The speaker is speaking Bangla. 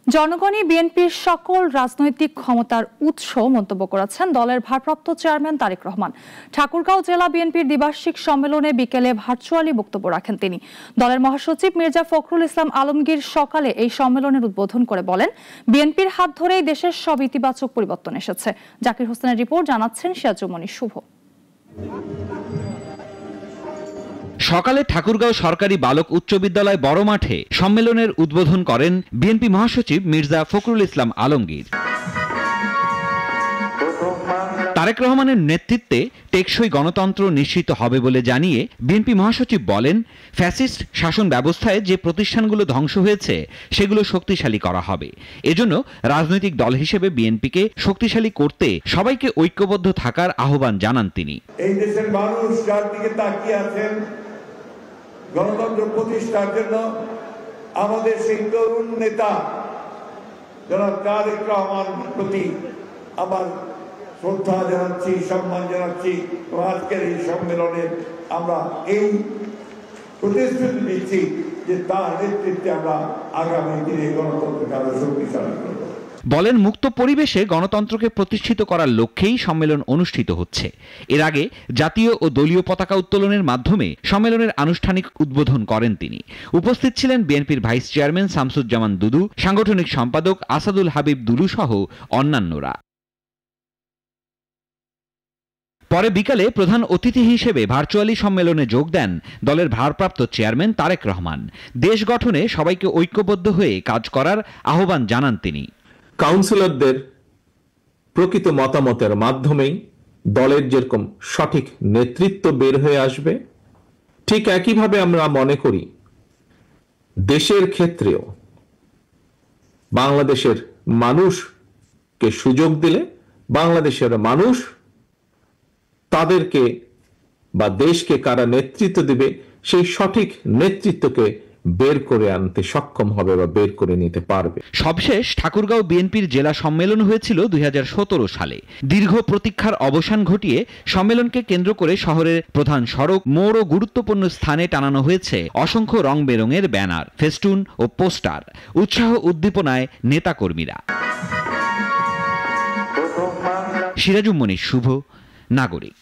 জনগণই বিএনপির সকল রাজনৈতিক ক্ষমতার উৎস মন্তব্য করেছেন দলের ভারপ্রাপ্ত চেয়ারম্যান তারেক রহমান। ঠাকুরগাঁও জেলা বিএনপির দ্বিবার্ষিক সম্মেলনে বিকেলে ভার্চুয়ালি বক্তব্য রাখেন তিনি। দলের মহাসচিব মির্জা ফখরুল ইসলাম আলমগীর সকালে এই সম্মেলনের উদ্বোধন করে বলেন, বিএনপির হাত ধরেই দেশের সব ইতিবাচক পরিবর্তন এসেছে। জাকির হোসেনের রিপোর্ট, জানাচ্ছেন সিরাজুমণি শুভ। সকালে ঠাকুরগাঁও সরকারি বালক উচ্চ বিদ্যালয় বড় মাঠে সম্মেলনের উদ্বোধন করেন বিএনপি মহাসচিব মির্জা ফখরুল ইসলাম আলমগীর। তারেক রহমানের নেতৃত্বে টেকসই গণতন্ত্র নিশ্চিত হবে বলে জানিয়ে বিএনপি মহাসচিব বলেন, ফ্যাসিস্ট শাসন ব্যবস্থায় যে প্রতিষ্ঠানগুলো ধ্বংস হয়েছে সেগুলো শক্তিশালী করা হবে। এজন্য রাজনৈতিক দল হিসেবে বিএনপিকে শক্তিশালী করতে সবাইকে ঐক্যবদ্ধ থাকার আহ্বান জানান তিনি। এই দেশের মানুষ যার দিকে তাকিয়ে আছেন গণতন্ত্র প্রতিষ্ঠার জন্য, আমাদের সেই তরুণ নেতা যারা তারেক রহমানের প্রতি আমার শ্রদ্ধা জানাচ্ছি, সম্মান জানাচ্ছি। আজকের এই সম্মেলনে আমরা এই প্রতিশ্রুতি দিচ্ছি যে তার নেতৃত্বে আমরা আগামী দিনে গণতন্ত্রকে আরো শক্তিশালী করব। বলেন, মুক্ত পরিবেশে গণতন্ত্রকে প্রতিষ্ঠিত করার লক্ষ্যেই সম্মেলন অনুষ্ঠিত হচ্ছে। এর আগে জাতীয় ও দলীয় পতাকা উত্তোলনের মাধ্যমে সম্মেলনের আনুষ্ঠানিক উদ্বোধন করেন তিনি। উপস্থিত ছিলেন বিএনপির ভাইস চেয়ারম্যান শামসুজ্জামান দুদু, সাংগঠনিক সম্পাদক আসাদুল হাবিব দুলু সহ অন্যান্যরা। পরে বিকালে প্রধান অতিথি হিসেবে ভার্চুয়ালি সম্মেলনে যোগ দেন দলের ভারপ্রাপ্ত চেয়ারম্যান তারেক রহমান। দেশ গঠনে সবাইকে ঐক্যবদ্ধ হয়ে কাজ করার আহ্বান জানান তিনি। কাউন্সিলরদের প্রকৃত মতামতের মাধ্যমেই দলের যেরকম সঠিক নেতৃত্ব বের হয়ে আসবে, ঠিক একইভাবে আমরা মনে করি দেশের ক্ষেত্রেও বাংলাদেশের মানুষকে সুযোগ দিলে বাংলাদেশের মানুষ তাদেরকে বা দেশকে কারা নেতৃত্ব দেবে সেই সঠিক নেতৃত্বকে বের করে আনতে সক্ষম হবে বা বের করে নিতে পারবে। সবশেষ ঠাকুরগাঁও বিএনপির জেলা সম্মেলন হয়েছিল 2017 সালে। দীর্ঘ প্রতীক্ষার অবসান ঘটিয়ে সম্মেলনকে কেন্দ্র করে শহরের প্রধান সড়ক, মোড় ও গুরুত্বপূর্ণ স্থানে টানানো হয়েছে অসংখ্য রং বেরঙের ব্যানার, ফেস্টুন ও পোস্টার। উৎসাহ উদ্দীপনায় নেতাকর্মীরা। সিরাজুমণি শুভ, নাগরিক।